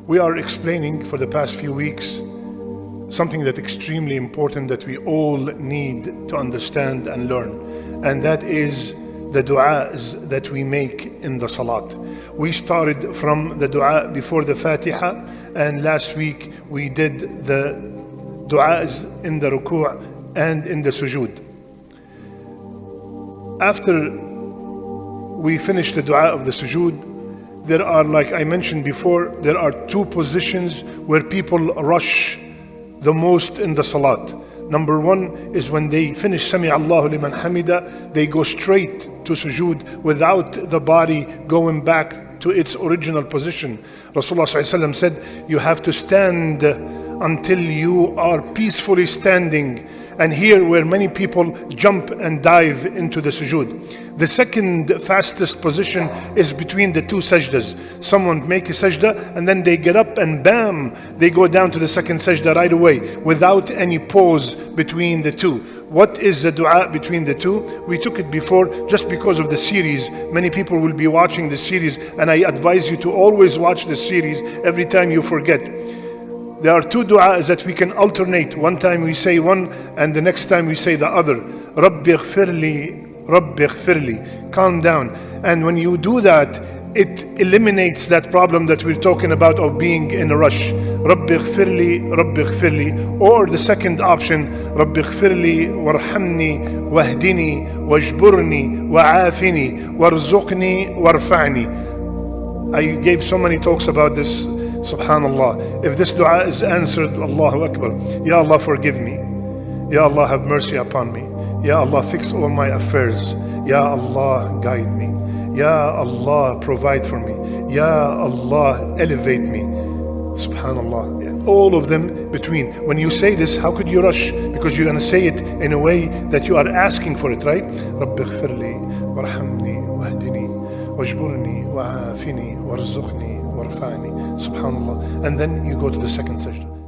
We are explaining for the past few weeks something that's extremely important that we all need to understand and learn, and that is the du'as that we make in the salat. We started from the dua before the Fatiha, and last week we did the du'as in the ruku' and in the sujood. After we finish the dua of the sujood, there are, like I mentioned before, there are two positions where people rush the most in the salat. Number one is when they finish Sami Allahu liman hamida, they go straight to sujood without the body going back to its original position. Rasulullah ﷺ said, you have to stand until you are peacefully standing. And here where many people jump and dive into the sujood. The second fastest position is between the two sajdas. Someone make a sajda and then they get up and bam, they go down to the second sajda right away without any pause between the two. What is the dua between the two? We took it before just because of the series. Many people will be watching the series, and I advise you to always watch the series every time you forget. There are two du'as that we can alternate. One time we say one and the next time we say the other. Rabbi ighfirli, Rabbi ighfirli. Calm down. And when you do that, it eliminates that problem that we're talking about of being in a rush. Rabbi ighfirli, Rabbi ighfirli. Or the second option, Rabbi ighfirli warhamni wahdini wajburni wa'afini warzuqni warfa'ni. I gave so many talks about this. Subhanallah, if this dua is answered, Allahu Akbar. Ya Allah, forgive me. Ya Allah, have mercy upon me. Ya Allah, fix all my affairs. Ya Allah, guide me. Ya Allah, provide for me. Ya Allah, elevate me. Subhanallah. All of them between. When you say this, how could you rush? Because you're going to say it in a way that you are asking for it, right? Rabbi ighfirli, warhamni, wahdini, wajburni, wa'afini, warzuqni, warfa'ni. Subhanallah. And then you go to the second sajda.